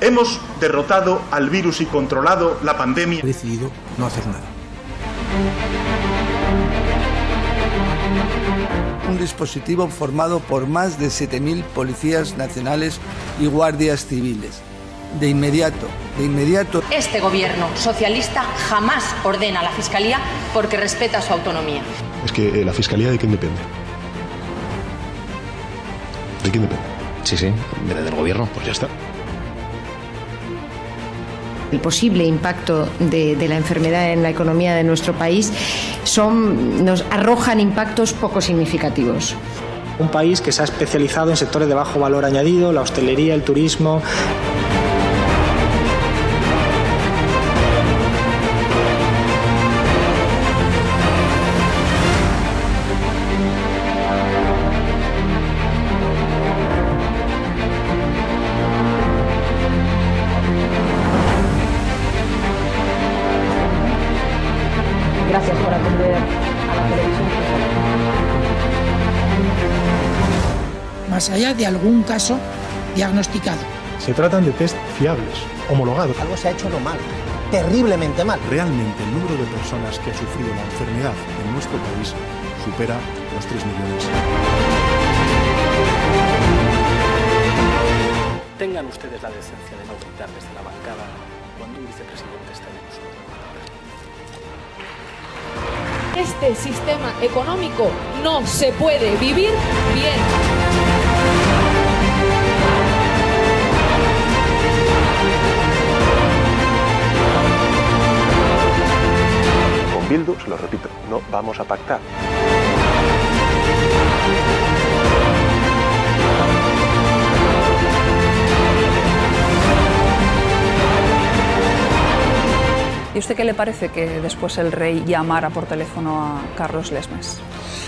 Hemos derrotado al virus y controlado la pandemia. He decidido no hacer nada. Un dispositivo formado por más de 7.000 policías nacionales y guardias civiles. De inmediato. Este gobierno socialista jamás ordena a la Fiscalía porque respeta su autonomía. Es que la Fiscalía, ¿de quién depende? ¿De quién depende? Sí, depende del gobierno. Pues ya está. El posible impacto de la enfermedad en la economía de nuestro país nos arrojan impactos poco significativos. Un país que se ha especializado en sectores de bajo valor añadido, la hostelería, el turismo. Gracias por atender a la televisión. Más allá de algún caso diagnosticado. Se tratan de test fiables, homologados. Algo se ha hecho no mal, terriblemente mal. Realmente el número de personas que ha sufrido la enfermedad en nuestro país supera los 3 millones. Tengan ustedes la decencia de no gritar desde la bancada cuando un vicepresidente está en uso. Este sistema económico no se puede vivir bien. Con Bildu, se lo repito, no vamos a pactar. ¿Y usted qué le parece que después el rey llamara por teléfono a Carlos Lesmes?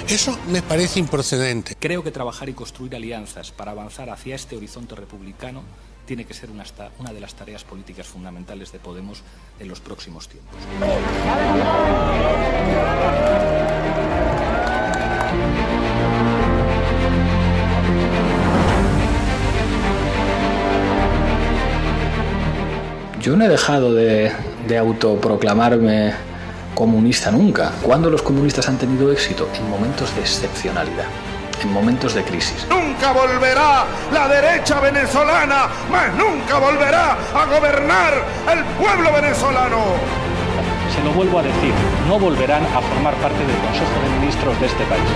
Eso me parece improcedente. Creo que trabajar y construir alianzas para avanzar hacia este horizonte republicano tiene que ser una de las tareas políticas fundamentales de Podemos en los próximos tiempos. Yo no he dejado de autoproclamarme comunista nunca. ¿Cuándo los comunistas han tenido éxito? En momentos de excepcionalidad, en momentos de crisis. Nunca volverá la derecha venezolana, mas nunca volverá a gobernar el pueblo venezolano. Se lo vuelvo a decir, no volverán a formar parte del Consejo de Ministros de este país.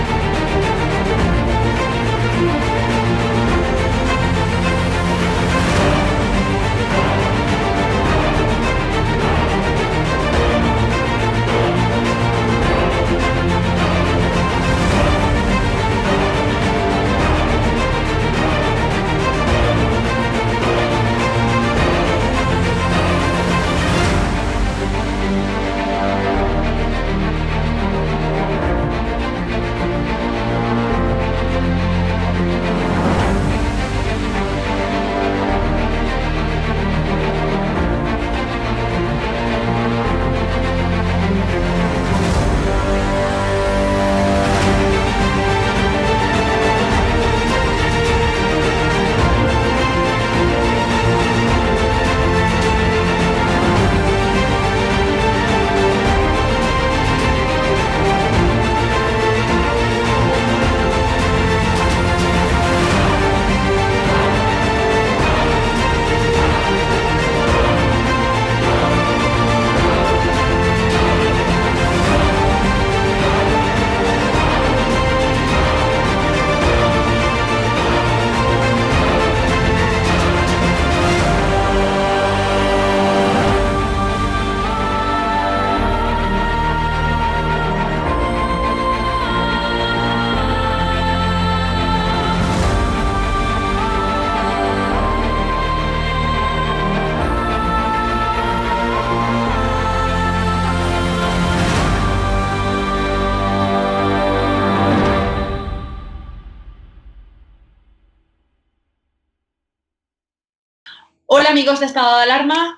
Hola amigos de Estado de Alarma,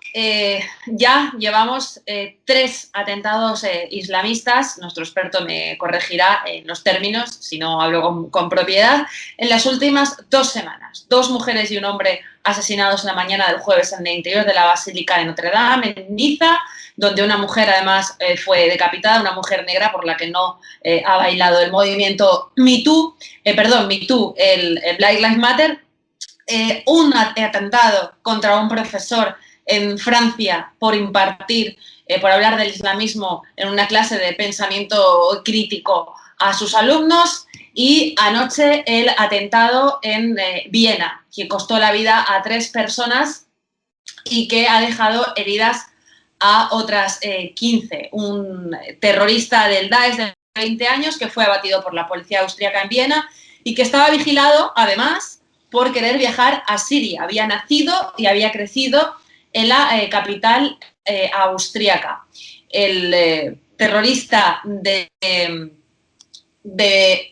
ya llevamos 3 atentados islamistas, nuestro experto me corregirá en los términos, si no hablo con propiedad, en las últimas 2 semanas. 2 mujeres y un hombre asesinados en la mañana del jueves en el interior de la Basílica de Notre Dame, en Niza, donde una mujer además fue decapitada, una mujer negra por la que no ha bailado el movimiento Me Too, el Black Lives Matter. Un atentado contra un profesor en Francia por impartir, por hablar del islamismo en una clase de pensamiento crítico a sus alumnos, y anoche el atentado en Viena, que costó la vida a 3 personas y que ha dejado heridas a otras 15. Un terrorista del Daesh de 20 años que fue abatido por la policía austríaca en Viena y que estaba vigilado, además, por querer viajar a Siria. Había nacido y había crecido en la capital austríaca. El terrorista de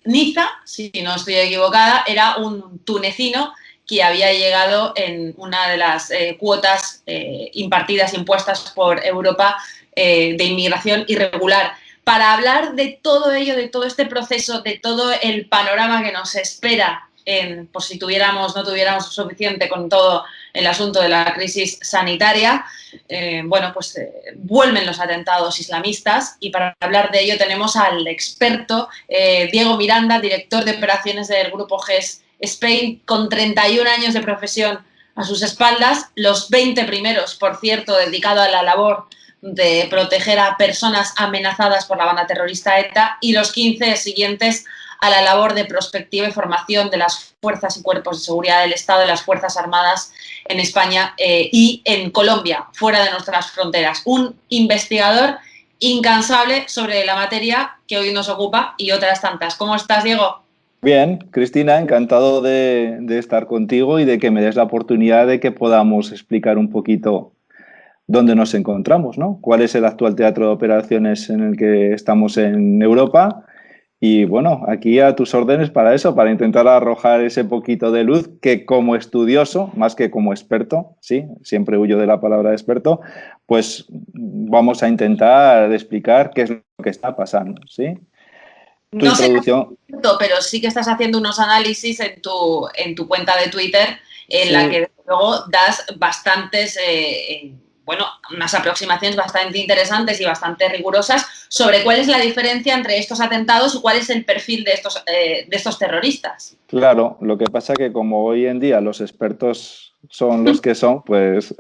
Niza, si no estoy equivocada, era un tunecino que había llegado en una de las cuotas impuestas por Europa de inmigración irregular. Para hablar de todo ello, de todo este proceso, de todo el panorama que nos espera, por si no tuviéramos suficiente con todo el asunto de la crisis sanitaria, vuelven los atentados islamistas, y para hablar de ello tenemos al experto Diego Miranda, director de operaciones del Grupo GES Spain, con 31 años de profesión a sus espaldas, los 20 primeros, por cierto, dedicado a la labor de proteger a personas amenazadas por la banda terrorista ETA, y los 15 siguientes a la labor de prospectiva y formación de las fuerzas y cuerpos de seguridad del Estado, de las Fuerzas Armadas en España y en Colombia, fuera de nuestras fronteras. Un investigador incansable sobre la materia que hoy nos ocupa y otras tantas. ¿Cómo estás, Diego? Bien, Cristina, encantado de estar contigo y de que me des la oportunidad de que podamos explicar un poquito dónde nos encontramos, ¿no? Cuál es el actual teatro de operaciones en el que estamos en Europa. Y bueno, aquí a tus órdenes para eso, para intentar arrojar ese poquito de luz que, como estudioso, más que como experto, sí, siempre huyo de la palabra experto, pues vamos a intentar explicar qué es lo que está pasando, ¿sí? No sé, pero sí que estás haciendo unos análisis en tu cuenta de Twitter en la que luego das bastantes... unas aproximaciones bastante interesantes y bastante rigurosas sobre cuál es la diferencia entre estos atentados y cuál es el perfil de estos terroristas. Claro, lo que pasa es que como hoy en día los expertos son los que son, pues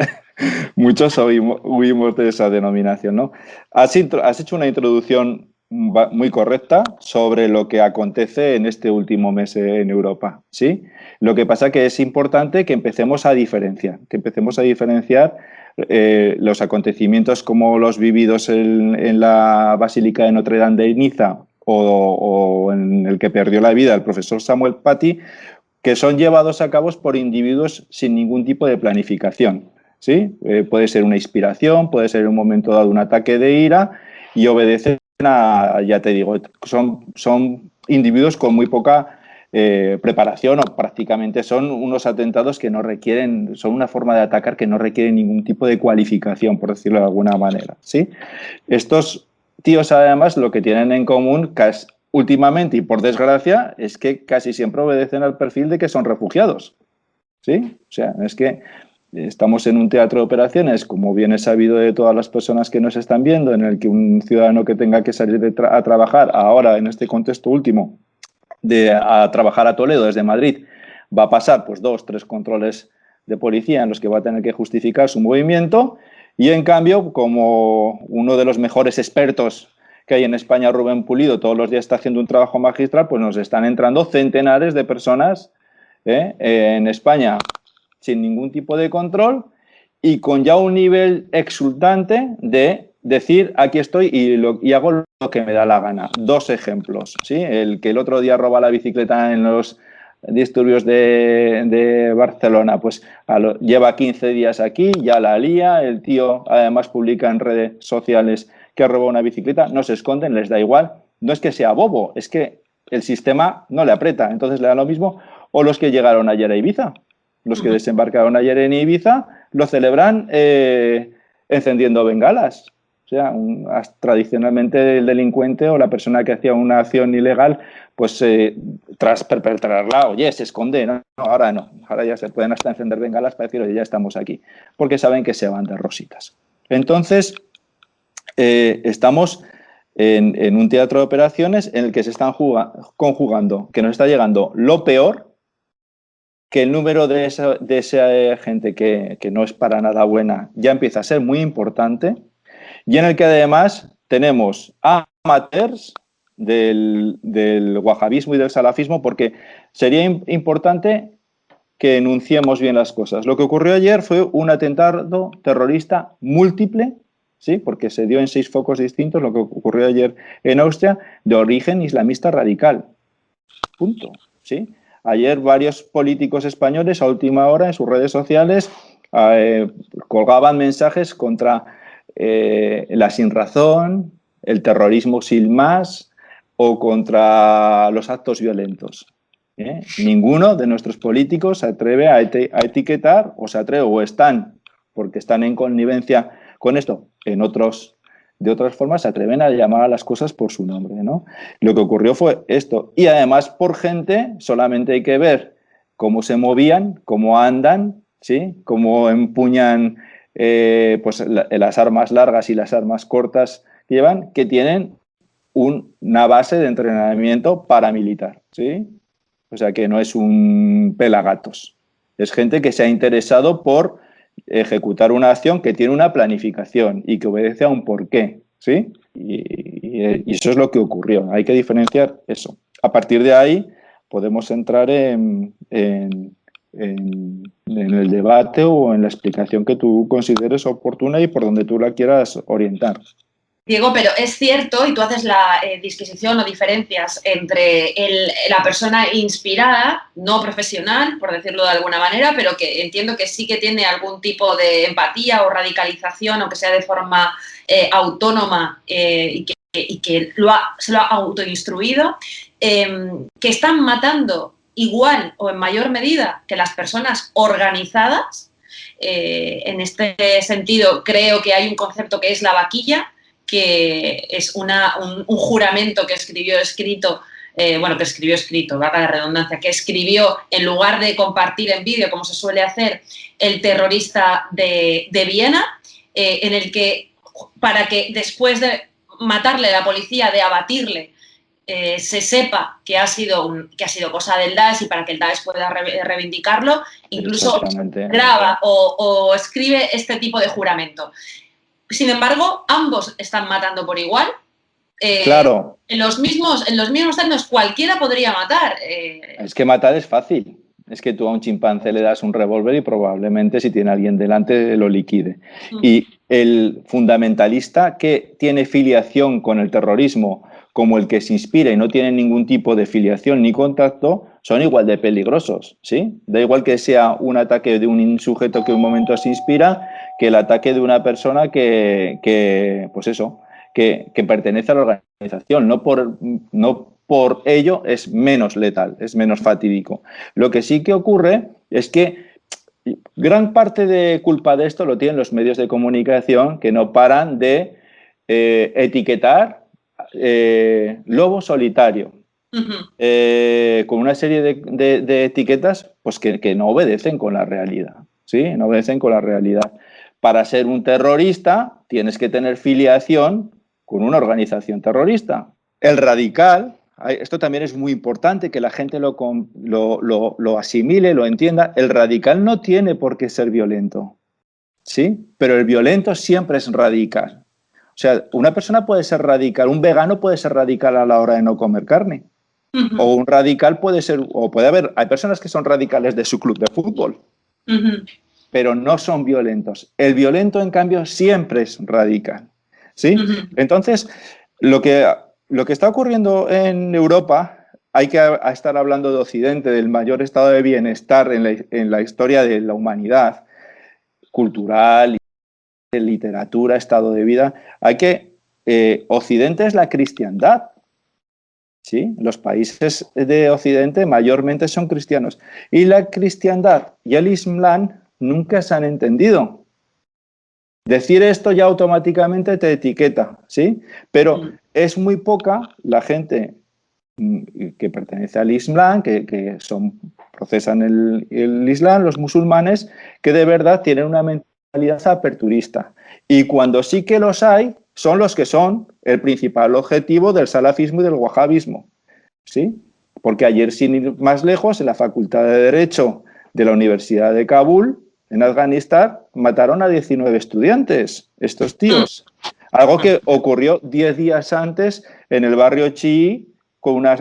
muchos huimos de esa denominación, ¿no? Has hecho una introducción muy correcta sobre lo que acontece en este último mes en Europa, ¿sí? Lo que pasa es que es importante que empecemos a diferenciar, los acontecimientos como los vividos en la Basílica de Notre Dame de Niza o en el que perdió la vida el profesor Samuel Paty, que son llevados a cabo por individuos sin ningún tipo de planificación, ¿sí? Puede ser una inspiración, puede ser en un momento dado un ataque de ira y obedecen a, ya te digo, son individuos con muy poca preparación, o prácticamente son unos atentados que no requieren, son una forma de atacar que no requiere ningún tipo de cualificación, por decirlo de alguna manera, ¿sí? Estos tíos, además, lo que tienen en común últimamente y por desgracia es que casi siempre obedecen al perfil de que son refugiados, ¿sí? O sea, es que estamos en un teatro de operaciones, como bien es sabido de todas las personas que nos están viendo, en el que un ciudadano que tenga que salir a trabajar ahora, en este contexto último, a trabajar a Toledo desde Madrid, va a pasar pues 2 o 3 controles de policía en los que va a tener que justificar su movimiento, y en cambio, como uno de los mejores expertos que hay en España, Rubén Pulido, todos los días está haciendo un trabajo magistral, pues nos están entrando centenares de personas en España sin ningún tipo de control y con ya un nivel exultante de decir aquí estoy y hago lo que me da la gana. 2 ejemplos, ¿sí? El que el otro día roba la bicicleta en los disturbios de Barcelona, pues lleva 15 días aquí, ya la lía, el tío además publica en redes sociales que ha robado una bicicleta, no se esconden, les da igual, no es que sea bobo, es que el sistema no le aprieta, entonces le da lo mismo. O los que llegaron ayer a Ibiza, los que desembarcaron ayer en Ibiza, lo celebran encendiendo bengalas. O sea, tradicionalmente el delincuente o la persona que hacía una acción ilegal, pues tras perpetrarla, oye, se esconde, ¿no? No, ahora no, ahora ya se pueden hasta encender bengalas para decir, oye, ya estamos aquí, porque saben que se van de rositas. Entonces, estamos en un teatro de operaciones en el que se están conjugando, que nos está llegando lo peor, que el número de esa gente que no es para nada buena ya empieza a ser muy importante, y en el que además tenemos amateurs del wahabismo y del salafismo, porque sería importante que enunciemos bien las cosas. Lo que ocurrió ayer fue un atentado terrorista múltiple, ¿sí? Porque se dio en 6 focos distintos, lo que ocurrió ayer en Austria, de origen islamista radical. Punto. ¿Sí? Ayer varios políticos españoles a última hora en sus redes sociales colgaban mensajes contra la sinrazón, el terrorismo sin más o contra los actos violentos. Ninguno de nuestros políticos se atreve a etiquetar o están, porque están en connivencia con esto, de otras formas se atreven a llamar a las cosas por su nombre, ¿no? Lo que ocurrió fue esto. Y además por gente, solamente hay que ver cómo se movían, cómo andan, ¿sí? Cómo empuñan pues las armas largas y las armas cortas que llevan, que tienen una base de entrenamiento paramilitar, ¿sí? O sea que no es un pelagatos. Es gente que se ha interesado por ejecutar una acción que tiene una planificación y que obedece a un porqué, ¿sí? Y eso es lo que ocurrió. Hay que diferenciar eso. A partir de ahí podemos entrar en el debate o en la explicación que tú consideres oportuna y por donde tú la quieras orientar. Diego, pero es cierto, y tú haces la disquisición o diferencias entre la persona inspirada, no profesional, por decirlo de alguna manera, pero que entiendo que sí que tiene algún tipo de empatía o radicalización, aunque sea de forma autónoma y que se lo ha autoinstruido, que están matando igual o en mayor medida que las personas organizadas. En este sentido, creo que hay un concepto que es la vaquilla, que es un juramento que escribió escrito, valga la redundancia, que escribió en lugar de compartir en vídeo, como se suele hacer, el terrorista de Viena, en el que, para que después de matarle la policía, de abatirle, se sepa que ha sido cosa del Daesh y para que el Daesh pueda reivindicarlo, incluso graba o escribe este tipo de juramento. Sin embargo, ambos están matando por igual. Claro. En los mismos términos, cualquiera podría matar. Es que matar es fácil. Es que tú a un chimpancé le das un revólver y probablemente si tiene alguien delante lo liquide. Y el fundamentalista que tiene filiación con el terrorismo, como el que se inspira y no tiene ningún tipo de filiación ni contacto, son igual de peligrosos, ¿sí? Da igual que sea un ataque de un sujeto que un momento se inspira que el ataque de una persona que pertenece a la organización. No por ello es menos letal, es menos fatídico. Lo que sí que ocurre es que gran parte de culpa de esto lo tienen los medios de comunicación, que no paran de etiquetar lobo solitario, con una serie de etiquetas pues que no obedecen con la realidad, ¿sí? No obedecen con la realidad. Para ser un terrorista tienes que tener filiación con una organización terrorista. El radical, esto también es muy importante que la gente lo asimile, lo entienda, el radical no tiene por qué ser violento, ¿sí? Pero el violento siempre es radical. O sea, una persona puede ser radical, un vegano puede ser radical a la hora de no comer carne. O un radical puede ser, hay personas que son radicales de su club de fútbol, pero no son violentos. El violento, en cambio, siempre es radical, ¿sí? Entonces, lo que está ocurriendo en Europa, hay que estar hablando de Occidente, del mayor estado de bienestar en la historia de la humanidad, cultural, de literatura, estado de vida. Occidente es la cristiandad, ¿sí? Los países de Occidente mayormente son cristianos. Y la cristiandad y el Islam nunca se han entendido. Decir esto ya automáticamente te etiqueta, ¿sí? Pero es muy poca la gente que pertenece al Islam, que procesan el Islam, los musulmanes, que de verdad tienen una mentalidad aperturista. Y cuando sí que los hay, son los que son el principal objetivo del salafismo y del wahabismo, ¿sí? Porque ayer, sin ir más lejos, en la Facultad de Derecho de la Universidad de Kabul, en Afganistán, mataron a 19 estudiantes, estos tíos. Algo que ocurrió 10 días antes en el barrio chií, con una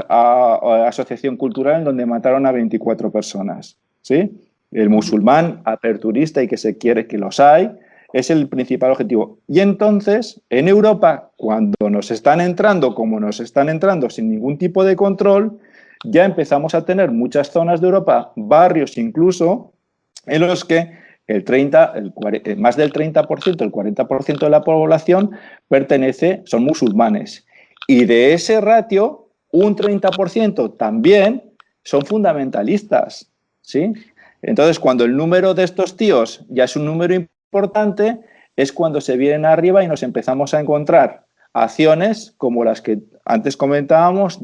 asociación cultural en donde mataron a 24 personas, ¿sí? El musulmán aperturista, y que se quiere que los hay, es el principal objetivo. Y entonces, en Europa, cuando nos están entrando, como nos están entrando sin ningún tipo de control, ya empezamos a tener muchas zonas de Europa, barrios incluso, en los que más del 30%, el 40% de la población son musulmanes. Y de ese ratio, un 30% también son fundamentalistas, ¿sí? Entonces, cuando el número de estos tíos ya es un número importante, es cuando se vienen arriba y nos empezamos a encontrar acciones como las que antes comentábamos,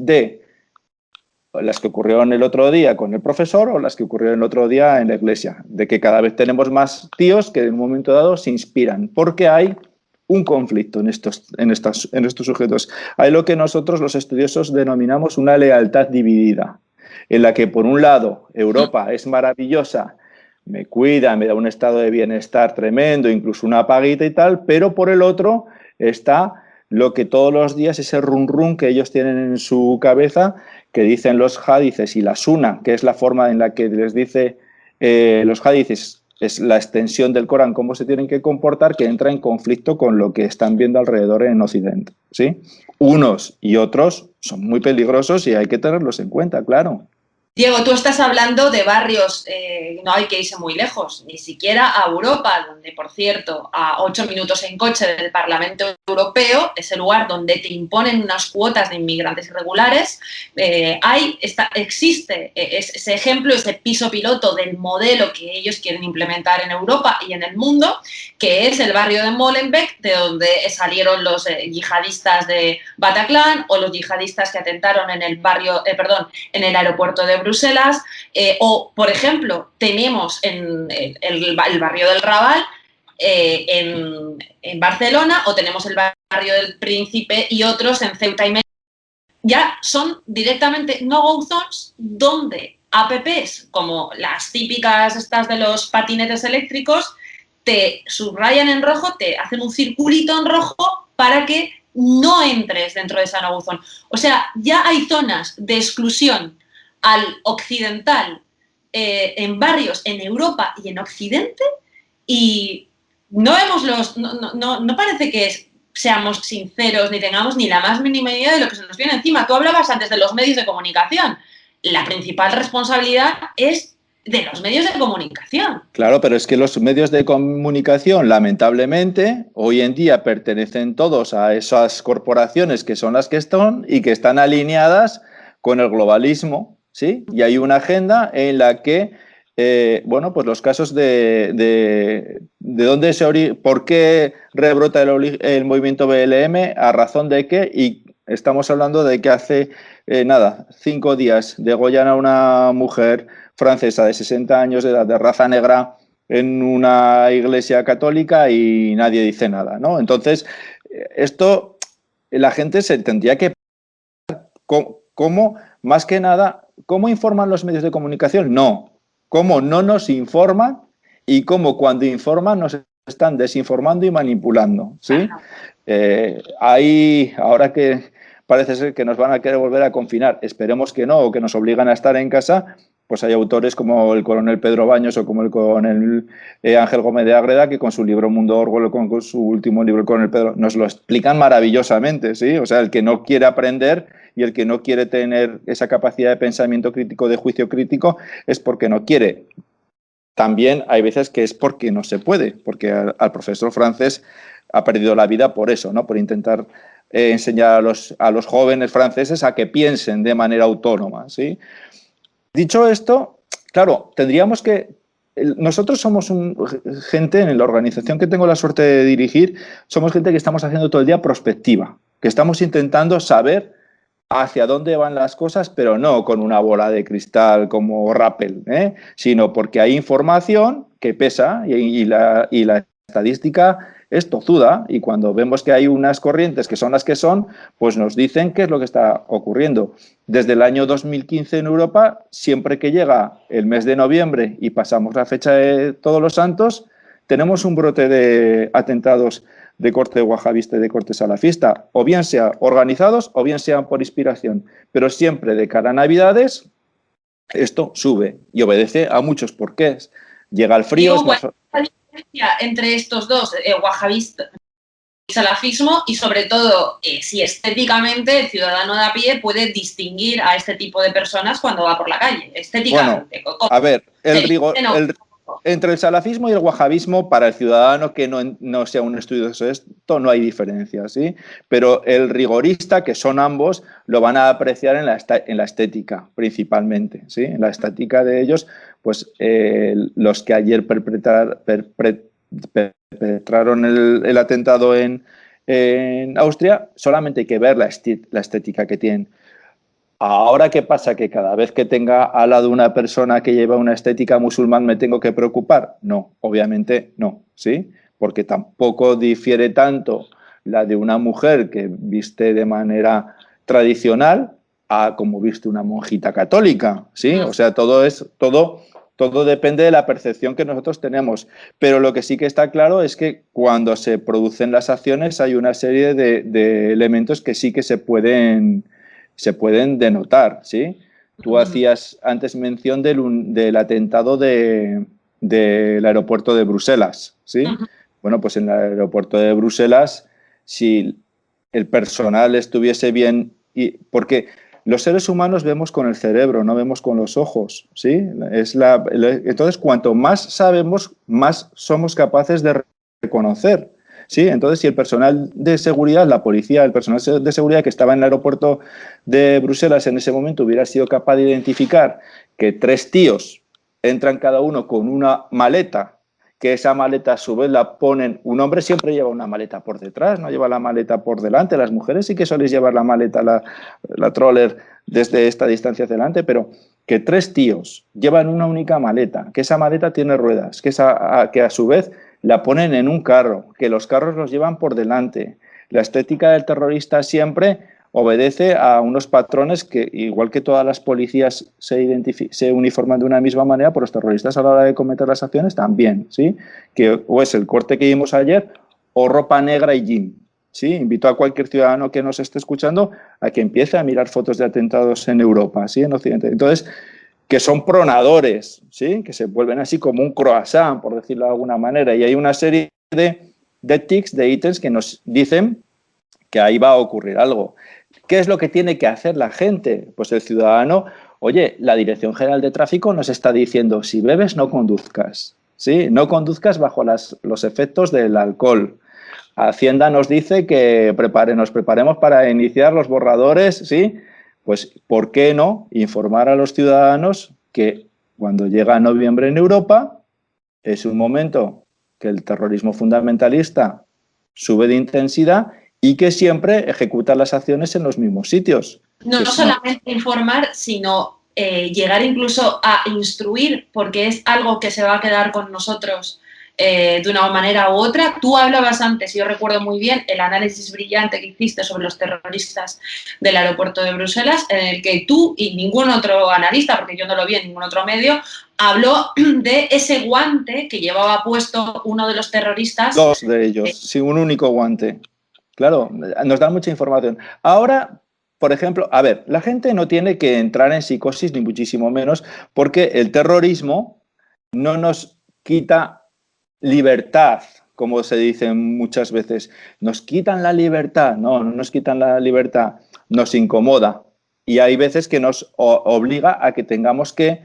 las que ocurrieron el otro día con el profesor o las que ocurrieron el otro día en la iglesia, de que cada vez tenemos más tíos que en un momento dado se inspiran, porque hay un conflicto en estos sujetos. Hay lo que nosotros los estudiosos denominamos una lealtad dividida, en la que por un lado Europa es maravillosa, me cuida, me da un estado de bienestar tremendo, incluso una paguita y tal, pero por el otro está lo que todos los días, ese run run que ellos tienen en su cabeza, que dicen los hadices y la suna, que es la forma en la que les dice los hadices, es la extensión del Corán, cómo se tienen que comportar, que entra en conflicto con lo que están viendo alrededor en Occidente, ¿sí? Unos y otros son muy peligrosos y hay que tenerlos en cuenta, claro. Diego, tú estás hablando de barrios, no hay que irse muy lejos, ni siquiera a Europa, donde, por cierto, a 8 minutos en coche del Parlamento Europeo, es el lugar donde te imponen unas cuotas de inmigrantes irregulares. Existe ese ejemplo, ese piso piloto del modelo que ellos quieren implementar en Europa y en el mundo, que es el barrio de Molenbeek, de donde salieron los yihadistas de Bataclan o los yihadistas que atentaron en el aeropuerto de Bruselas, o, por ejemplo, tenemos en el barrio del Raval en Barcelona, o tenemos el barrio del Príncipe y otros en Ceuta y Melilla. Ya son directamente no-go zones donde apps como las típicas estas de los patinetes eléctricos te subrayan en rojo, te hacen un circulito en rojo para que no entres dentro de esa no-go zone. O sea, ya hay zonas de exclusión al occidental en barrios en Europa y en Occidente, y no parece que seamos sinceros ni tengamos ni la más mínima idea de lo que se nos viene encima. Tú hablabas antes de los medios de comunicación. La principal responsabilidad es de los medios de comunicación. Claro, pero es que los medios de comunicación, lamentablemente, hoy en día pertenecen todos a esas corporaciones que son las que están y que están alineadas con el globalismo, ¿sí? Y hay una agenda en la que, pues los casos de dónde por qué rebrota el movimiento BLM, a razón de qué, y estamos hablando de que hace 5 días degollan a una mujer francesa de 60 años de edad, de raza negra, en una iglesia católica y nadie dice nada, ¿no? Entonces, esto, la gente se tendría que ¿cómo, más que nada, cómo informan los medios de comunicación? No, cómo no nos informan y cómo cuando informan nos están desinformando y manipulando, ¿sí? Ahora que parece ser que nos van a querer volver a confinar, esperemos que no, o que nos obligan a estar en casa, pues hay autores como el coronel Pedro Baños o como el coronel Ángel Gómez de Ágreda, que con su libro Mundo Orwell, con su último libro, el coronel Pedro, nos lo explican maravillosamente, ¿sí? O sea, el que no quiere aprender y el que no quiere tener esa capacidad de pensamiento crítico, de juicio crítico, es porque no quiere. También hay veces que es porque no se puede, porque al profesor francés ha perdido la vida por eso, ¿no? Por intentar enseñar a los jóvenes franceses a que piensen de manera autónoma, ¿sí? Dicho esto, claro, tendríamos que nosotros somos gente, en la organización que tengo la suerte de dirigir, somos gente que estamos haciendo todo el día prospectiva, que estamos intentando saber hacia dónde van las cosas, pero no con una bola de cristal como Rappel, sino porque hay información que pesa y la estadística es tozuda, y cuando vemos que hay unas corrientes que son las que son, pues nos dicen qué es lo que está ocurriendo. Desde el año 2015 en Europa, siempre que llega el mes de noviembre y pasamos la fecha de Todos los Santos, tenemos un brote de atentados de corte wahabista y de corte salafista, o bien sean organizados o bien sean por inspiración, pero siempre de cara a Navidades esto sube y obedece a muchos porqués. Llega el frío... entre estos dos, wahabista y salafismo, y sobre todo si estéticamente el ciudadano de a pie puede distinguir a este tipo de personas cuando va por la calle, estéticamente. Bueno, a ver, el rigor... Entre el salafismo y el wahabismo, para el ciudadano que no sea un estudioso de esto, no hay diferencia, ¿sí? Pero el rigorista, que son ambos, lo van a apreciar en la estética, principalmente, ¿sí? En la estética de ellos, pues los que ayer perpetraron el atentado en Austria, solamente hay que ver la estética que tienen. Ahora, ¿qué pasa? ¿Que cada vez que tenga al lado una persona que lleva una estética musulmán me tengo que preocupar? No, obviamente no, ¿sí? Porque tampoco difiere tanto la de una mujer que viste de manera tradicional a como viste una monjita católica, ¿sí? O sea, todo depende de la percepción que nosotros tenemos. Pero lo que sí que está claro es que cuando se producen las acciones hay una serie de elementos que sí que se pueden denotar, ¿sí? Tú hacías antes mención del atentado del aeropuerto de Bruselas, ¿sí? Bueno, pues en el aeropuerto de Bruselas, si el personal estuviese bien... porque los seres humanos vemos con el cerebro, no vemos con los ojos, ¿sí? Entonces, cuanto más sabemos, más somos capaces de reconocer. Sí, entonces si el personal de seguridad, la policía, el personal de seguridad que estaba en el aeropuerto de Bruselas en ese momento hubiera sido capaz de identificar que 3 tíos entran cada uno con una maleta, que esa maleta a su vez la ponen, un hombre siempre lleva una maleta por detrás, no lleva la maleta por delante, las mujeres sí que soléis llevar la maleta, la troller desde esta distancia hacia delante, pero que 3 tíos llevan una única maleta, que esa maleta tiene ruedas, que a su vez la ponen en un carro, que los carros los llevan por delante. La estética del terrorista siempre obedece a unos patrones que, igual que todas las policías se uniforman de una misma manera, pues los terroristas a la hora de cometer las acciones también, ¿sí? Que o es el corte que vimos ayer o ropa negra y jean, ¿sí? Invito a cualquier ciudadano que nos esté escuchando a que empiece a mirar fotos de atentados en Europa, ¿sí? En Occidente. Entonces, que son pronadores, ¿sí? Que se vuelven así como un croissant, por decirlo de alguna manera, y hay una serie de tics, de ítems que nos dicen que ahí va a ocurrir algo. ¿Qué es lo que tiene que hacer la gente? Pues el ciudadano, oye, la Dirección General de Tráfico nos está diciendo, si bebes no conduzcas, ¿sí? No conduzcas bajo los efectos del alcohol. Hacienda nos dice que nos preparemos para iniciar los borradores, ¿sí? Pues, ¿por qué no informar a los ciudadanos que cuando llega noviembre en Europa es un momento que el terrorismo fundamentalista sube de intensidad y que siempre ejecuta las acciones en los mismos sitios? No solamente informar, sino llegar incluso a instruir, porque es algo que se va a quedar con nosotros de una manera u otra. Tú hablabas antes, yo recuerdo muy bien, el análisis brillante que hiciste sobre los terroristas del aeropuerto de Bruselas, en el que tú y ningún otro analista, porque yo no lo vi en ningún otro medio, habló de ese guante que llevaba puesto uno de los terroristas. 2 de ellos, sí, un único guante. Claro, nos dan mucha información. Ahora, por ejemplo, a ver, la gente no tiene que entrar en psicosis, ni muchísimo menos, porque el terrorismo no nos quita libertad, como se dice muchas veces. Nos quitan la libertad. No nos quitan la libertad, nos incomoda. Y hay veces que nos obliga a que tengamos que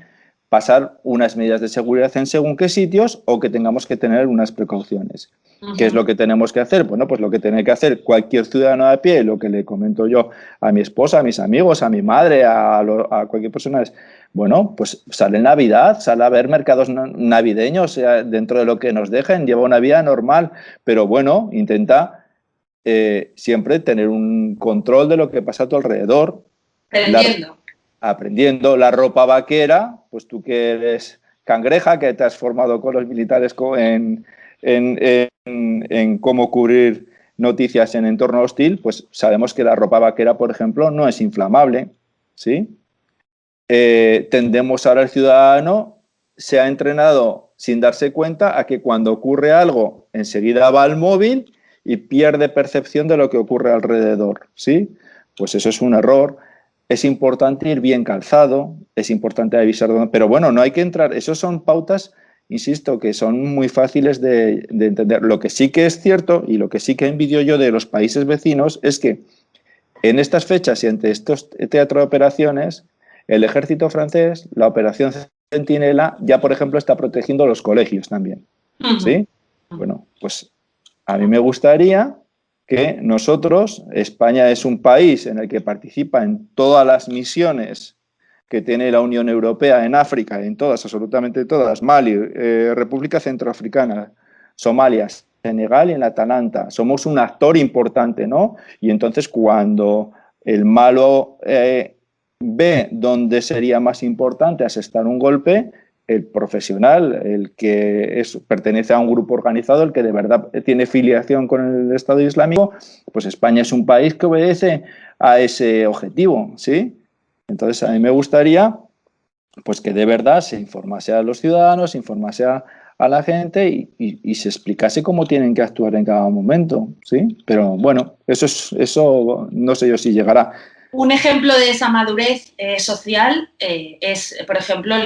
pasar unas medidas de seguridad en según qué sitios o que tengamos que tener unas precauciones. ¿Qué es lo que tenemos que hacer? Bueno, pues lo que tiene que hacer cualquier ciudadano de a pie, lo que le comento yo a mi esposa, a mis amigos, a mi madre, a cualquier persona es, Bueno, pues sale Navidad, sale a ver mercados navideños, dentro de lo que nos dejen, lleva una vida normal, pero bueno, intenta siempre tener un control de lo que pasa a tu alrededor. Aprendiendo la ropa vaquera, pues tú que eres cangreja, que te has formado con los militares en cómo cubrir noticias en entorno hostil, pues sabemos que la ropa vaquera, por ejemplo, no es inflamable, ¿sí? Tendemos ahora al ciudadano, se ha entrenado sin darse cuenta a que cuando ocurre algo, enseguida va al móvil y pierde percepción de lo que ocurre alrededor, ¿sí? Pues eso es un error. Es importante ir bien calzado, es importante avisar, pero bueno, no hay que entrar. Esos son pautas, insisto, que son muy fáciles de entender. Lo que sí que es cierto y lo que sí que envidio yo de los países vecinos es que en estas fechas y ante estos teatros de operaciones, el ejército francés, la operación Centinela, ya por ejemplo está protegiendo los colegios también, ¿sí? Bueno, pues a mí me gustaría que nosotros, España es un país en el que participa en todas las misiones que tiene la Unión Europea en África, en todas, absolutamente todas, Mali, República Centroafricana, Somalia, Senegal y en la Atalanta. Somos un actor importante, ¿no? Y entonces cuando el malo ve dónde sería más importante asestar un golpe, el profesional, el que pertenece a un grupo organizado, el que de verdad tiene filiación con el Estado Islámico, pues España es un país que obedece a ese objetivo, ¿sí? Entonces a mí me gustaría pues que de verdad se informase a los ciudadanos, se informase a la gente y se explicase cómo tienen que actuar en cada momento, ¿sí? Pero bueno, eso no sé yo si llegará. Un ejemplo de esa madurez social es, por ejemplo,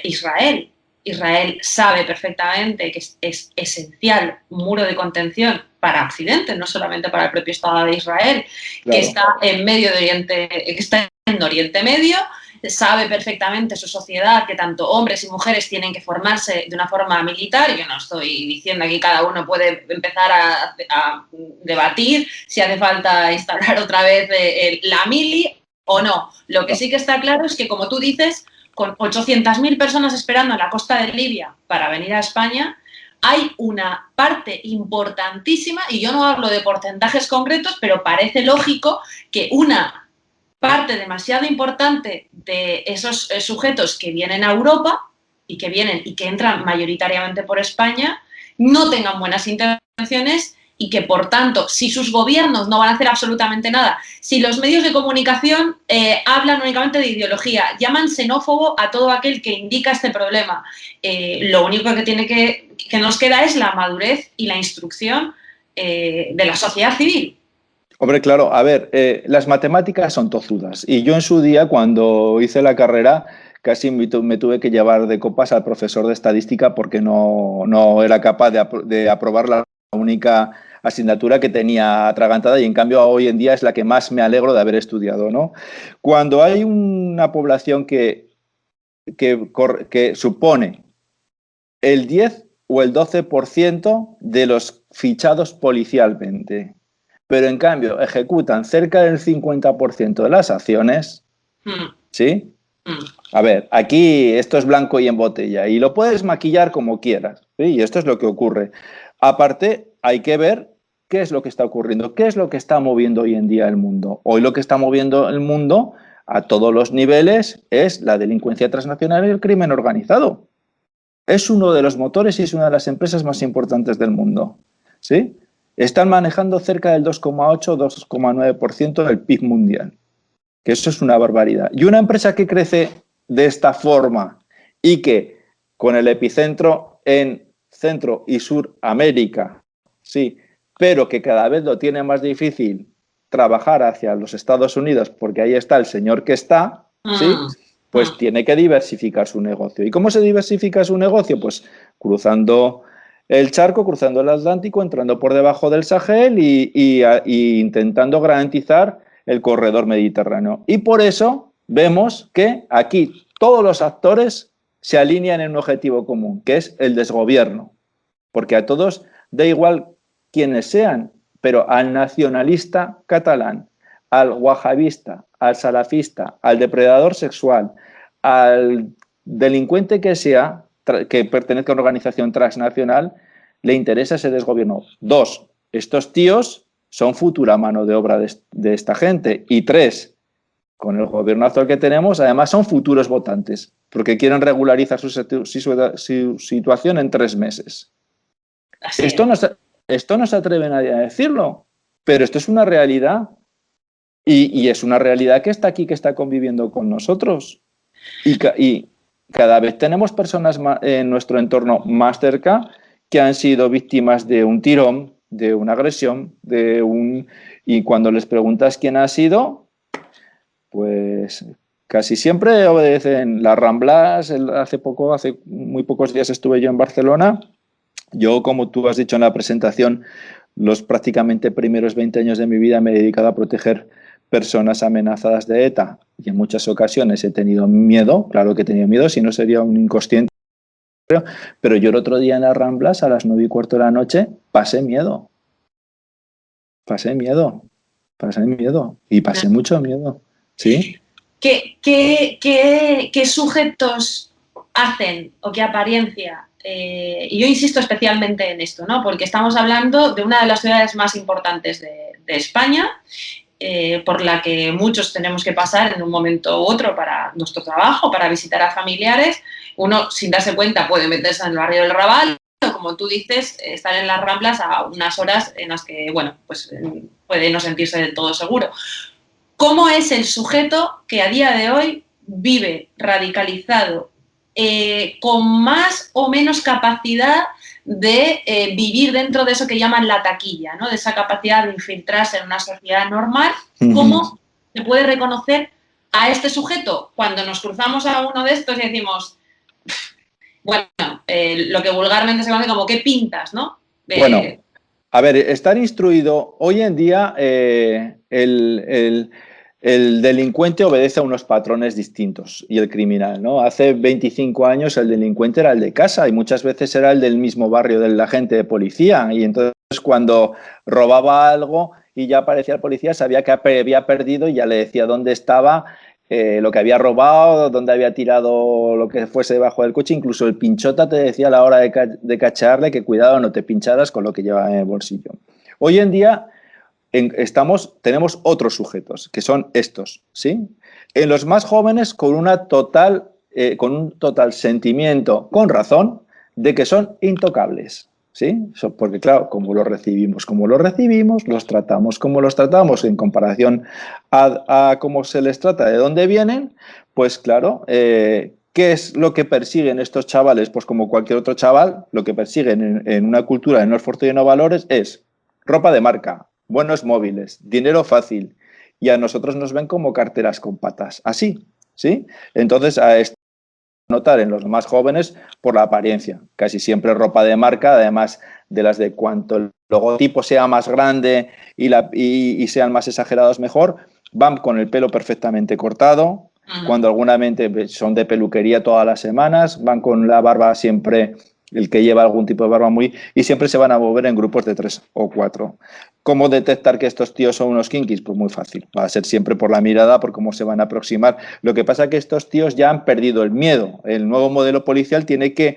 Israel. Israel sabe perfectamente que es esencial un muro de contención para Occidente, no solamente para el propio Estado de Israel, claro, que está en medio de Oriente, que está en Oriente Medio. Sabe perfectamente su sociedad que tanto hombres y mujeres tienen que formarse de una forma militar. Yo no estoy diciendo que cada uno puede empezar a debatir si hace falta instalar otra vez la mili o no. Lo que sí que está claro es que, como tú dices, con 800.000 personas esperando en la costa de Libia para venir a España, hay una parte importantísima, y yo no hablo de porcentajes concretos, pero parece lógico que una parte demasiado importante de esos sujetos que vienen a Europa y que entran mayoritariamente por España no tengan buenas intenciones y que, por tanto, si sus gobiernos no van a hacer absolutamente nada, si los medios de comunicación hablan únicamente de ideología, llaman xenófobo a todo aquel que indica este problema, lo único que nos queda es la madurez y la instrucción de la sociedad civil. Hombre, claro, a ver, las matemáticas son tozudas y yo en su día, cuando hice la carrera, casi me tuve que llevar de copas al profesor de estadística porque no era capaz de aprobar la única asignatura que tenía atragantada y en cambio hoy en día es la que más me alegro de haber estudiado, ¿no? Cuando hay una población que supone el 10 o el 12% de los fichados policialmente, pero en cambio ejecutan cerca del 50% de las acciones, ¿sí? A ver, aquí esto es blanco y en botella y lo puedes maquillar como quieras, ¿sí? Y esto es lo que ocurre. Aparte, hay que ver qué es lo que está ocurriendo, qué es lo que está moviendo hoy en día el mundo. Hoy lo que está moviendo el mundo a todos los niveles es la delincuencia transnacional y el crimen organizado. Es uno de los motores y es una de las empresas más importantes del mundo, ¿sí? Están manejando cerca del 2,8-2,9% del PIB mundial, que eso es una barbaridad. Y una empresa que crece de esta forma y que con el epicentro en Centro y Suramérica, sí, pero que cada vez lo tiene más difícil trabajar hacia los Estados Unidos porque ahí está el señor que está, ¿sí? Pues tiene que diversificar su negocio. ¿Y cómo se diversifica su negocio? Pues cruzando el charco, cruzando el Atlántico, entrando por debajo del Sahel y intentando garantizar el corredor mediterráneo. Y por eso vemos que aquí todos los actores se alinean en un objetivo común, que es el desgobierno. Porque a todos da igual quienes sean, pero al nacionalista catalán, al wahabista, al salafista, al depredador sexual, al delincuente que sea, que pertenezca a una organización transnacional, le interesa ese desgobierno. 2, estos tíos son futura mano de obra de esta gente. Y 3, con el gobierno actual que tenemos, además son futuros votantes, porque quieren regularizar su situación en 3 meses. Esto no se atreve nadie a decirlo, pero esto es una realidad. Y es una realidad que está aquí, que está conviviendo con nosotros. Y cada vez tenemos personas en nuestro entorno más cerca que han sido víctimas de un tirón, de una agresión, y cuando les preguntas quién ha sido, pues casi siempre obedecen. Las Ramblas. Hace muy pocos días estuve yo en Barcelona. Yo, como tú has dicho en la presentación, los prácticamente primeros 20 años de mi vida me he dedicado a proteger personas amenazadas de ETA, y en muchas ocasiones he tenido miedo. Claro que he tenido miedo, si no sería un inconsciente. Pero yo el otro día en las Ramblas, a las 9:15 de la noche, pasé miedo. Y pasé mucho miedo. ¿Sí? ¿Qué sujetos hacen o qué apariencia? Y yo insisto especialmente en esto, ¿no? Porque estamos hablando de una de las ciudades más importantes de España, por la que muchos tenemos que pasar en un momento u otro para nuestro trabajo, para visitar a familiares. Uno, sin darse cuenta, puede meterse en el barrio del Raval, o como tú dices, estar en las Ramblas a unas horas en las que, bueno, pues puede no sentirse del todo seguro. ¿Cómo es el sujeto que a día de hoy vive radicalizado, con más o menos capacidad de vivir dentro de eso que llaman la taquilla, ¿no? De esa capacidad de infiltrarse en una sociedad normal? ¿Cómo se puede reconocer a este sujeto cuando nos cruzamos a uno de estos y decimos, bueno, lo que vulgarmente se conoce como qué pintas, ¿no? Bueno, a ver, estar instruido. Hoy en día el delincuente obedece a unos patrones distintos, y el criminal, ¿no? Hace 25 años el delincuente era el de casa, y muchas veces era el del mismo barrio del agente de policía, y entonces cuando robaba algo y ya aparecía el policía, sabía que había perdido y ya le decía dónde estaba, lo que había robado, dónde había tirado lo que fuese debajo del coche. Incluso el pinchota te decía a la hora de cachearle que cuidado, no te pincharas con lo que llevaba en el bolsillo. Hoy en día tenemos otros sujetos, que son estos, ¿sí? En los más jóvenes con un total sentimiento, con razón, de que son intocables, ¿sí? Porque claro, como los recibimos, los tratamos como los tratamos en comparación a cómo se les trata, de dónde vienen, pues claro, ¿qué es lo que persiguen estos chavales? Pues como cualquier otro chaval, lo que persiguen en una cultura de no esfuerzo y no valores es ropa de marca, buenos móviles, dinero fácil, y a nosotros nos ven como carteras con patas, así, ¿sí? Entonces, a esto notar en los más jóvenes por la apariencia, casi siempre ropa de marca, además de las de cuanto el logotipo sea más grande y sean más exagerados mejor, van con el pelo perfectamente cortado, cuando alguna son de peluquería todas las semanas, van con la barba siempre, el que lleva algún tipo de barba y siempre se van a mover en grupos de 3 o 4. ¿Cómo detectar que estos tíos son unos kinkis? Pues muy fácil, va a ser siempre por la mirada, por cómo se van a aproximar. Lo que pasa es que estos tíos ya han perdido el miedo. El nuevo modelo policial tiene que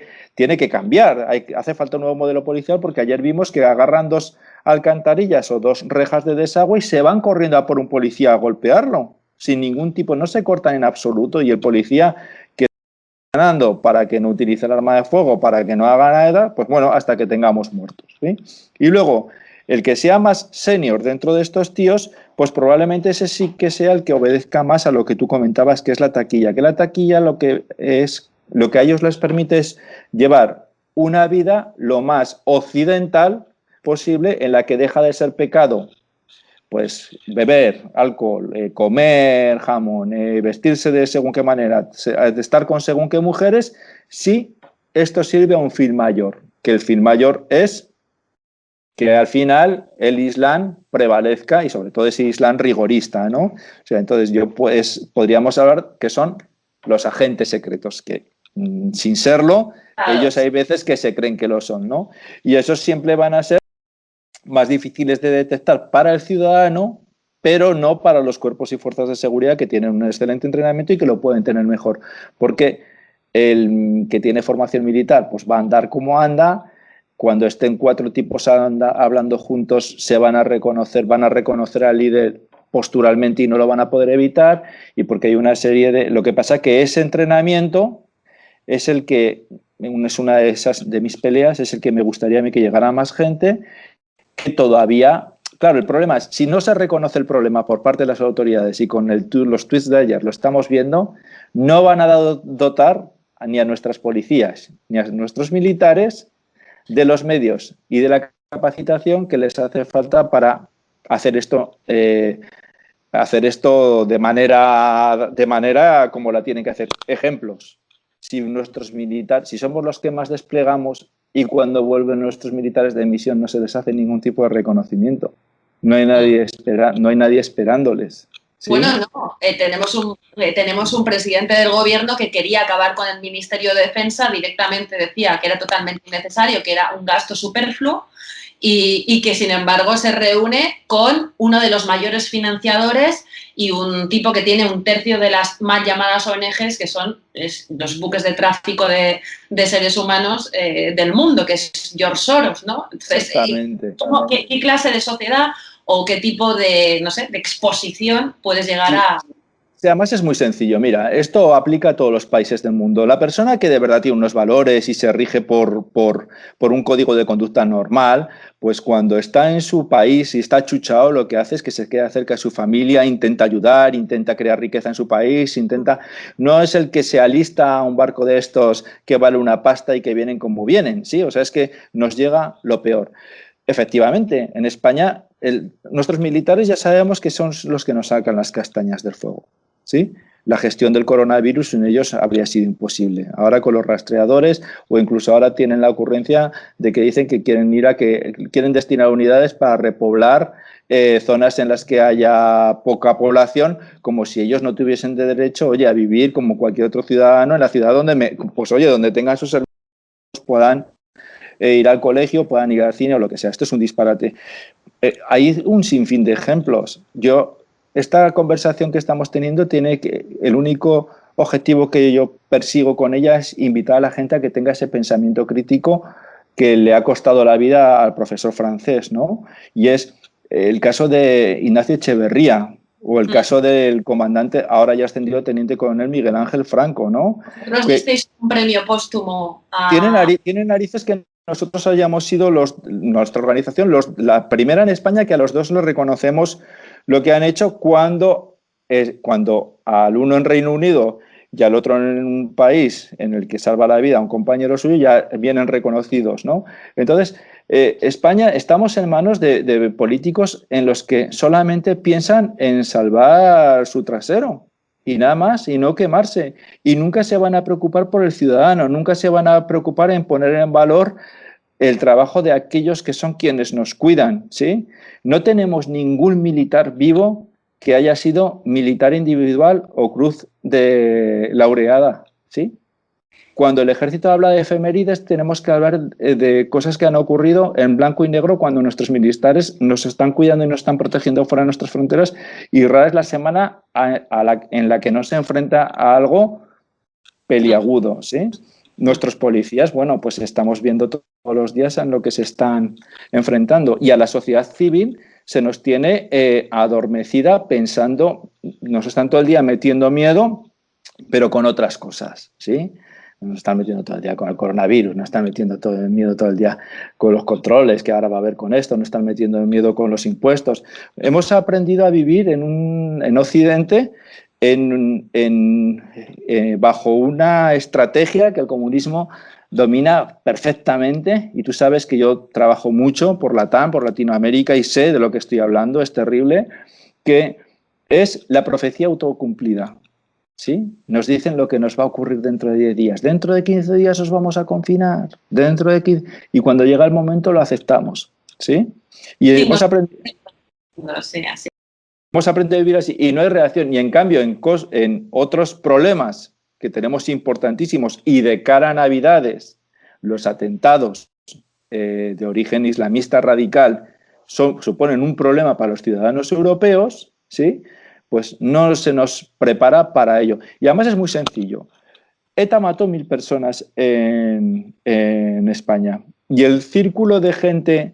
cambiar. Hace falta un nuevo modelo policial, porque ayer vimos que agarran 2 alcantarillas o 2 rejas de desagüe y se van corriendo a por un policía a golpearlo, sin ningún tipo, no se cortan en absoluto, y el policía que está ganando para que no utilice el arma de fuego, para que no haga nada, pues bueno, hasta que tengamos muertos, ¿sí? Y luego, el que sea más senior dentro de estos tíos, pues probablemente ese sí que sea el que obedezca más a lo que tú comentabas, que es la taquilla. Que la taquilla lo que a ellos les permite es llevar una vida lo más occidental posible, en la que deja de ser pecado pues beber alcohol, comer jamón, vestirse de según qué manera, de estar con según qué mujeres, si esto sirve a un fin mayor, que el fin mayor es que al final el Islam prevalezca, y sobre todo ese Islam rigorista, ¿no? O sea, entonces podríamos hablar que son los agentes secretos, que sin serlo, ellos hay veces que se creen que lo son, ¿no? Y esos siempre van a ser más difíciles de detectar para el ciudadano, pero no para los cuerpos y fuerzas de seguridad que tienen un excelente entrenamiento y que lo pueden tener mejor. Porque el que tiene formación militar pues va a andar como anda. Cuando estén 4 tipos hablando juntos, se van a reconocer al líder posturalmente y no lo van a poder evitar, y porque hay una serie de... Lo que pasa es que ese entrenamiento es el que, es una de mis peleas, es el que me gustaría a mí que llegara más gente, que todavía... Claro, el problema es, si no se reconoce el problema por parte de las autoridades, y con los tweets de ayer lo estamos viendo, no van a dotar ni a nuestras policías ni a nuestros militares de los medios y de la capacitación que les hace falta para hacer esto de manera como la tienen que hacer. Ejemplos. Si somos los que más desplegamos y cuando vuelven nuestros militares de misión no se les hace ningún tipo de reconocimiento. No hay nadie esperándoles. ¿Sí? Bueno, no. Tenemos un presidente del gobierno que quería acabar con el Ministerio de Defensa, directamente decía que era totalmente innecesario, que era un gasto superfluo, y que sin embargo se reúne con uno de los mayores financiadores y un tipo que tiene 1/3 de las mal llamadas ONGs, que son los buques de tráfico de seres humanos del mundo, que es George Soros, ¿no? Entonces, exactamente. ¿Qué clase de sociedad o qué tipo de, no sé, de exposición puedes llegar a...? Además es muy sencillo. Mira, esto aplica a todos los países del mundo. La persona que de verdad tiene unos valores y se rige por un código de conducta normal, pues cuando está en su país y está achuchado, lo que hace es que se queda cerca de su familia, intenta ayudar, intenta crear riqueza en su país, no es el que se alista a un barco de estos que vale una pasta y que vienen como vienen, ¿sí? O sea, es que nos llega lo peor. Efectivamente, en España nuestros militares ya sabemos que son los que nos sacan las castañas del fuego, ¿sí? La gestión del coronavirus sin ellos habría sido imposible. Ahora con los rastreadores, o incluso ahora tienen la ocurrencia de que dicen que quieren destinar unidades para repoblar zonas en las que haya poca población, como si ellos no tuviesen de derecho, a vivir como cualquier otro ciudadano en la ciudad donde tengan sus servicios, puedan ir al colegio, puedan ir al cine o lo que sea. Esto es un disparate. Hay un sinfín de ejemplos. Esta conversación que estamos teniendo el único objetivo que yo persigo con ella es invitar a la gente a que tenga ese pensamiento crítico que le ha costado la vida al profesor francés, ¿no? Y es el caso de Ignacio Echeverría, o el caso del comandante, ahora ya ascendido teniente coronel Miguel Ángel Franco, ¿no? ¿Nos disteis un premio póstumo a...? Tienen narices que nosotros hayamos sido nuestra organización, la primera en España que a los dos los reconocemos lo que han hecho cuando al uno en Reino Unido y al otro en un país en el que salva la vida a un compañero suyo ya vienen reconocidos, ¿no? Entonces, España, estamos en manos de políticos en los que solamente piensan en salvar su trasero y nada más, y no quemarse. Y nunca se van a preocupar por el ciudadano, nunca se van a preocupar en poner en valor el trabajo de aquellos que son quienes nos cuidan, ¿sí? No tenemos ningún militar vivo que haya sido militar individual o cruz de laureada, ¿sí? Cuando el ejército habla de efemérides, tenemos que hablar de cosas que han ocurrido en blanco y negro cuando nuestros militares nos están cuidando y nos están protegiendo fuera de nuestras fronteras, y rara es la semana en la que no se enfrenta a algo peliagudo, ¿sí? Nuestros policías, bueno, pues estamos viendo todos los días en lo que se están enfrentando, y a la sociedad civil se nos tiene adormecida pensando, nos están todo el día metiendo miedo, pero con otras cosas, ¿sí? Nos están metiendo todo el día con el coronavirus, nos están metiendo todo el miedo todo el día con los controles que ahora va a haber con esto, nos están metiendo el miedo con los impuestos. Hemos aprendido a vivir en Occidente bajo una estrategia que el comunismo domina perfectamente, y tú sabes que yo trabajo mucho por LATAM, por Latinoamérica, y sé de lo que estoy hablando, es terrible, que es la profecía autocumplida. ¿Sí? Nos dicen lo que nos va a ocurrir dentro de 10 días. Dentro de 15 días os vamos a confinar. Y cuando llega el momento lo aceptamos. ¿Sí? Y hemos aprendido a vivir así. Y no hay reacción. Y en cambio, en otros problemas que tenemos importantísimos, y de cara a Navidades, los atentados de origen islamista radical suponen un problema para los ciudadanos europeos, ¿sí? Pues no se nos prepara para ello. Y además es muy sencillo. ETA mató 1000 personas en España y el círculo de gente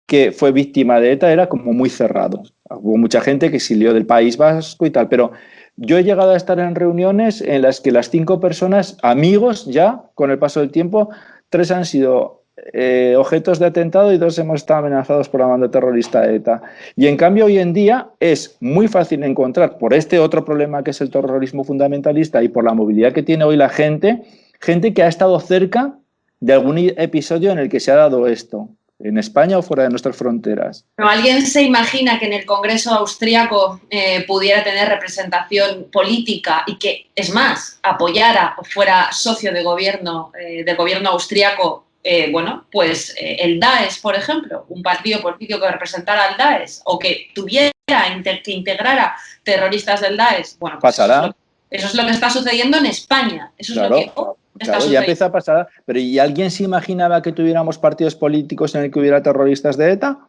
que fue víctima de ETA era como muy cerrado. Hubo mucha gente que exilió del País Vasco y tal, pero yo he llegado a estar en reuniones en las que las 5 personas, amigos ya, con el paso del tiempo, 3 han sido objetos de atentado y 2 hemos estado amenazados por la banda terrorista de ETA. Y en cambio hoy en día es muy fácil encontrar, por este otro problema que es el terrorismo fundamentalista y por la movilidad que tiene hoy la gente que ha estado cerca de algún episodio en el que se ha dado esto, en España o fuera de nuestras fronteras. ¿Pero alguien se imagina que en el Congreso austríaco pudiera tener representación política y que, es más, apoyara o fuera socio de gobierno del gobierno austríaco? Bueno, pues el Daesh, por ejemplo, un partido político que representara al Daesh o que tuviera, que integrara terroristas del Daesh. Bueno, pues pasará. Eso es lo que está sucediendo en España. Eso es lo que está sucediendo. Ya empieza a pasar. Pero ¿y alguien se imaginaba que tuviéramos partidos políticos en el que hubiera terroristas de ETA?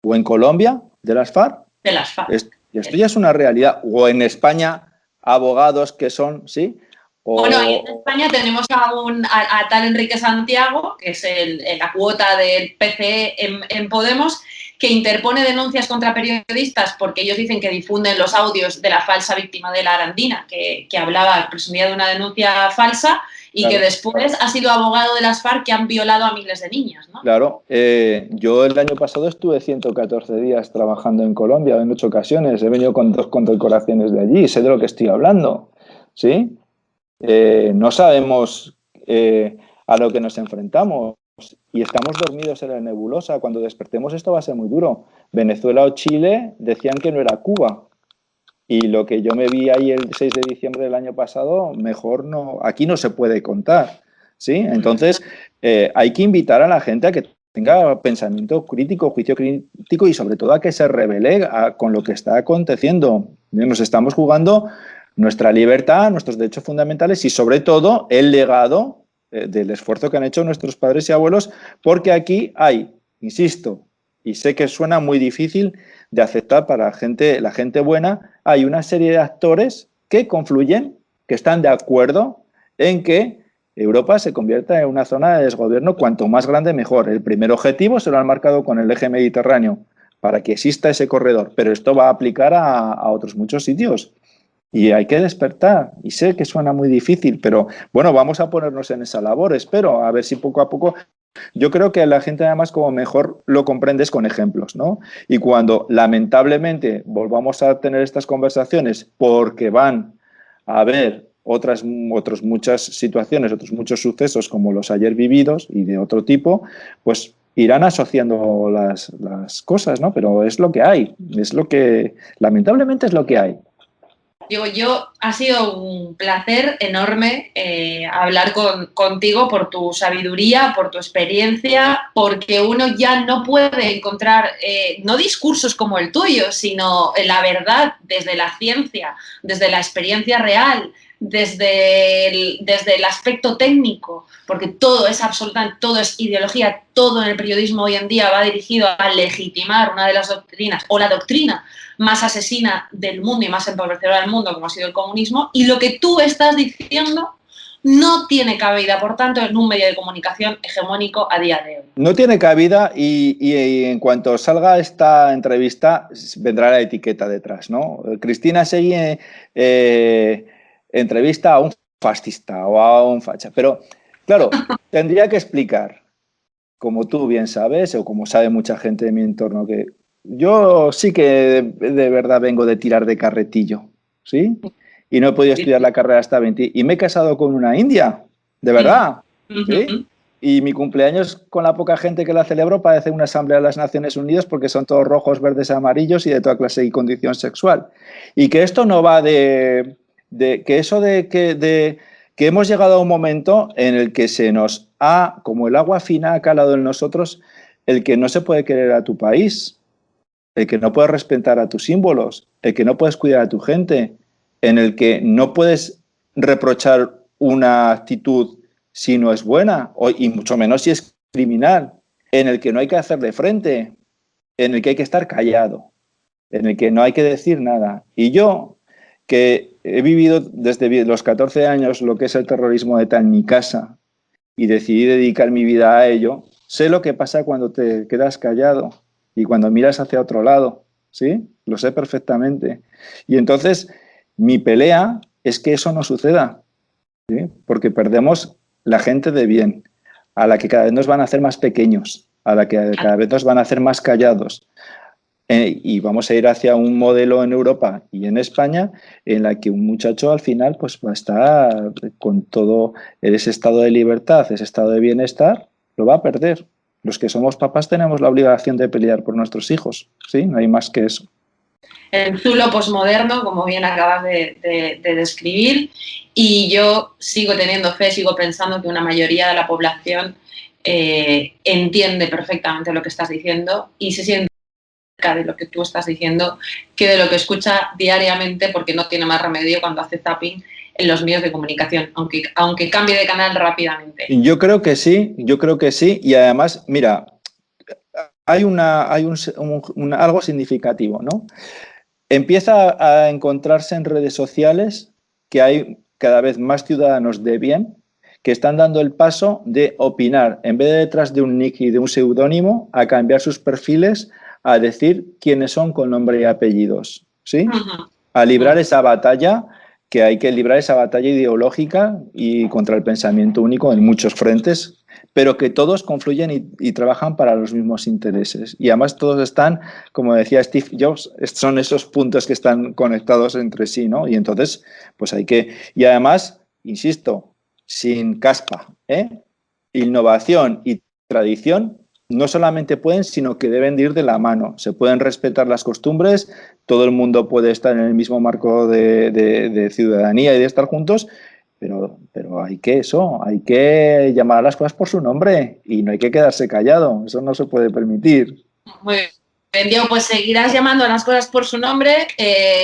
¿O en Colombia, de las FARC? De las FARC. Esto ya es una realidad. O en España, abogados que son, ¿sí? Bueno, ahí en España tenemos a tal Enrique Santiago, que es la cuota del PCE en Podemos, que interpone denuncias contra periodistas porque ellos dicen que difunden los audios de la falsa víctima de la Arandina, que hablaba, presumía de una denuncia falsa y claro, que después ha sido abogado de las FARC que han violado a miles de niñas, ¿no? Claro, yo el año pasado estuve 114 días trabajando en Colombia en 8 ocasiones, he venido con 2 condecoraciones de allí, sé de lo que estoy hablando, ¿sí? No sabemos a lo que nos enfrentamos y estamos dormidos en la nebulosa. Cuando despertemos esto va a ser muy duro. Venezuela o Chile decían que no era Cuba y lo que yo me vi ahí el 6 de diciembre del año pasado, mejor no, aquí no se puede contar, ¿sí? Entonces hay que invitar a la gente a que tenga pensamiento crítico, juicio crítico y sobre todo a que se rebele con lo que está aconteciendo. Nos estamos jugando nuestra libertad, nuestros derechos fundamentales y sobre todo el legado del esfuerzo que han hecho nuestros padres y abuelos, porque aquí hay, insisto, y sé que suena muy difícil de aceptar para la gente buena, hay una serie de actores que confluyen, que están de acuerdo en que Europa se convierta en una zona de desgobierno cuanto más grande mejor. El primer objetivo se lo han marcado con el eje mediterráneo, para que exista ese corredor, pero esto va a aplicar a otros muchos sitios. Y hay que despertar, y sé que suena muy difícil, pero bueno, vamos a ponernos en esa labor, espero, a ver si poco a poco. Yo creo que la gente además como mejor lo comprendes con ejemplos, ¿no? Y cuando lamentablemente volvamos a tener estas conversaciones porque van a haber otras muchas situaciones, otros muchos sucesos como los ayer vividos y de otro tipo, pues irán asociando las cosas, ¿no? Pero es lo que hay, es lo que, lamentablemente es lo que hay. Digo, ha sido un placer enorme hablar contigo por tu sabiduría, por tu experiencia, porque uno ya no puede encontrar, no discursos como el tuyo, sino la verdad desde la ciencia, desde la experiencia real, desde el aspecto técnico, porque todo es absolutamente, todo es ideología, todo en el periodismo hoy en día va dirigido a legitimar una de las doctrinas, o la doctrina más asesina del mundo y más empobrecedora del mundo, como ha sido el comunismo, y lo que tú estás diciendo no tiene cabida, por tanto, en un medio de comunicación hegemónico a día de hoy. No tiene cabida y en cuanto salga esta entrevista vendrá la etiqueta detrás, ¿no? Cristina Seguí entrevista a un fascista o a un facha, pero claro, tendría que explicar, como tú bien sabes o como sabe mucha gente de mi entorno, que yo sí que de verdad vengo de tirar de carretillo, ¿sí? Y no he podido estudiar la carrera hasta 20. Y me he casado con una india, de verdad, ¿sí? Y mi cumpleaños, con la poca gente que la celebro, parece una asamblea de las Naciones Unidas porque son todos rojos, verdes, amarillos y de toda clase y condición sexual. Y que esto no va que hemos llegado a un momento en el que se nos ha, como el agua fina, ha calado en nosotros el que no se puede querer a tu país, el que no puedes respetar a tus símbolos, el que no puedes cuidar a tu gente, en el que no puedes reprochar una actitud si no es buena, y mucho menos si es criminal, en el que no hay que hacerle frente, en el que hay que estar callado. en el que no hay que decir nada. Y yo, que he vivido desde los 14 años lo que es el terrorismo de ETA en mi casa y decidí dedicar mi vida a ello, sé lo que pasa cuando te quedas callado y cuando miras hacia otro lado, ¿sí? Lo sé perfectamente. Y entonces mi pelea es que eso no suceda, ¿sí? Porque perdemos la gente de bien, a la que cada vez nos van a hacer más pequeños, a la que cada vez nos van a hacer más callados. Y vamos a ir hacia un modelo en Europa y en España en la que un muchacho al final pues va a estar con todo ese estado de libertad, ese estado de bienestar, lo va a perder. Los que somos papás tenemos la obligación de pelear por nuestros hijos, ¿sí? No hay más que eso. El zulo posmoderno, como bien acabas de describir, y yo sigo teniendo fe, sigo pensando que una mayoría de la población entiende perfectamente lo que estás diciendo y se siente de lo que tú estás diciendo que de lo que escucha diariamente, porque no tiene más remedio cuando hace zapping en los medios de comunicación, aunque cambie de canal rápidamente. Yo creo que sí, y además, mira, hay algo significativo, ¿no? Empieza a encontrarse en redes sociales que hay cada vez más ciudadanos de bien que están dando el paso de opinar, en vez de detrás de un nick y de un seudónimo, a cambiar sus perfiles a decir quiénes son con nombre y apellidos, ¿sí? A librar esa batalla, que hay que librar esa batalla ideológica y contra el pensamiento único en muchos frentes, pero que todos confluyen y trabajan para los mismos intereses. Y además todos están, como decía Steve Jobs, son esos puntos que están conectados entre sí, ¿no? Y entonces, pues hay que... Y además, insisto, sin caspa, innovación y tradición no solamente pueden, sino que deben de ir de la mano. Se pueden respetar las costumbres, todo el mundo puede estar en el mismo marco de ciudadanía y de estar juntos, pero hay que llamar a las cosas por su nombre y no hay que quedarse callado. Eso no se puede permitir. Muy bien, Diego, pues seguirás llamando a las cosas por su nombre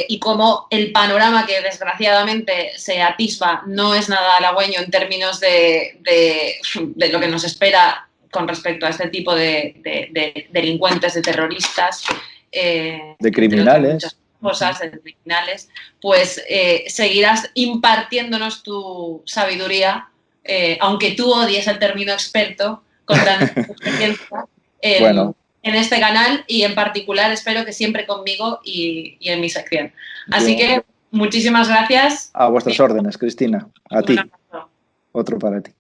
y como el panorama que desgraciadamente se atisba no es nada halagüeño en términos de lo que nos espera con respecto a este tipo de delincuentes, de terroristas, de criminales, muchas cosas, de criminales, pues seguirás impartiéndonos tu sabiduría, aunque tú odies el término experto, con tanta experiencia en este canal y en particular espero que siempre conmigo y en mi sección. Así que muchísimas gracias. A vuestras órdenes, Cristina. A ti. Otro para ti.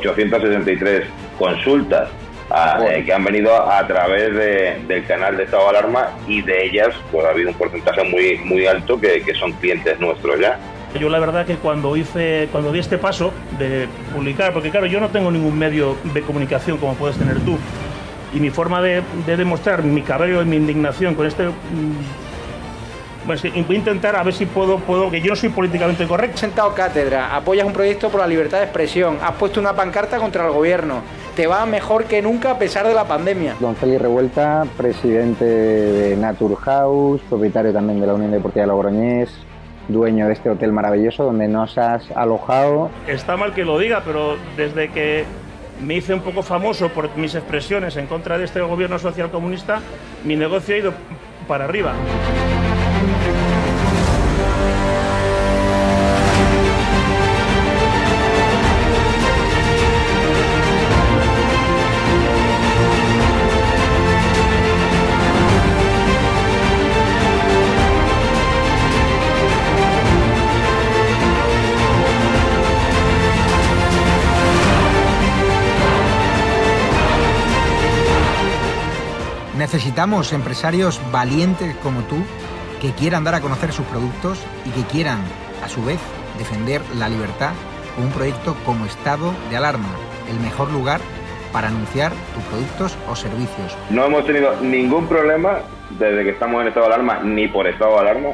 ...863 consultas que han venido a través del canal de estado de alarma y de ellas pues ha habido un porcentaje muy alto que son clientes nuestros ya. Yo la verdad que cuando di este paso de publicar, porque claro, yo no tengo ningún medio de comunicación como puedes tener tú, y mi forma de demostrar mi cabreo y mi indignación con este... Bueno, voy a intentar a ver si puedo, que yo no soy políticamente correcto. Has sentado cátedra, apoyas un proyecto por la libertad de expresión, has puesto una pancarta contra el gobierno, te va mejor que nunca a pesar de la pandemia. Don Félix Revuelta, presidente de Naturhaus, propietario también de la Unión Deportiva Logroñés, dueño de este hotel maravilloso donde nos has alojado. Está mal que lo diga, pero desde que me hice un poco famoso por mis expresiones en contra de este gobierno socialcomunista, mi negocio ha ido para arriba. Necesitamos empresarios valientes como tú que quieran dar a conocer sus productos y que quieran, a su vez, defender la libertad con un proyecto como Estado de Alarma, el mejor lugar para anunciar tus productos o servicios. No hemos tenido ningún problema desde que estamos en estado de alarma, ni por estado de alarma,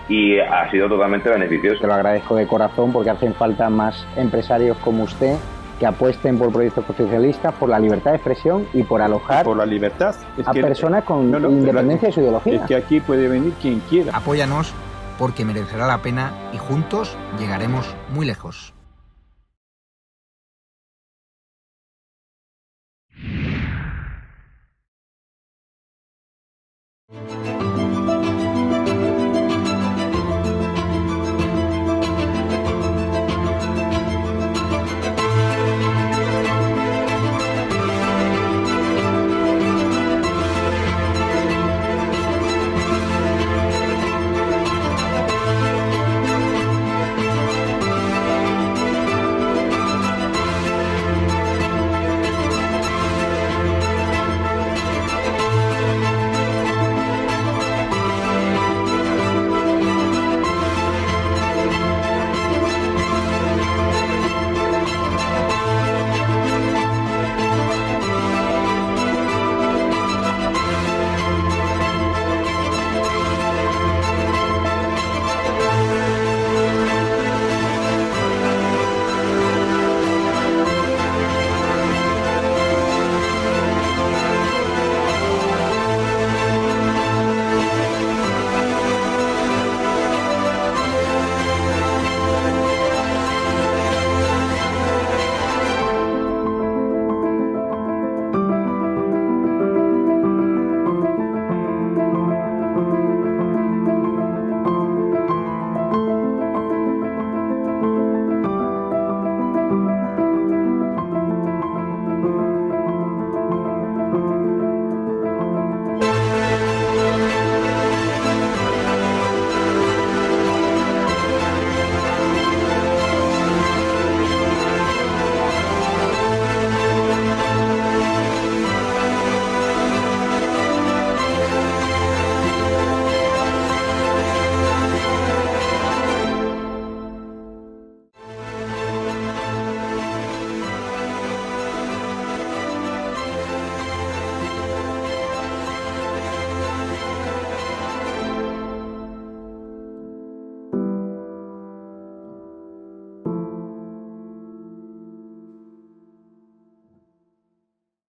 y ha sido totalmente beneficioso. Te lo agradezco de corazón porque hacen falta más empresarios como usted que apuesten por proyectos socialistas, por la libertad de expresión y por alojar por la libertad. A personas con independencia de su ideología. Es que aquí puede venir quien quiera. Apóyanos porque merecerá la pena y juntos llegaremos muy lejos.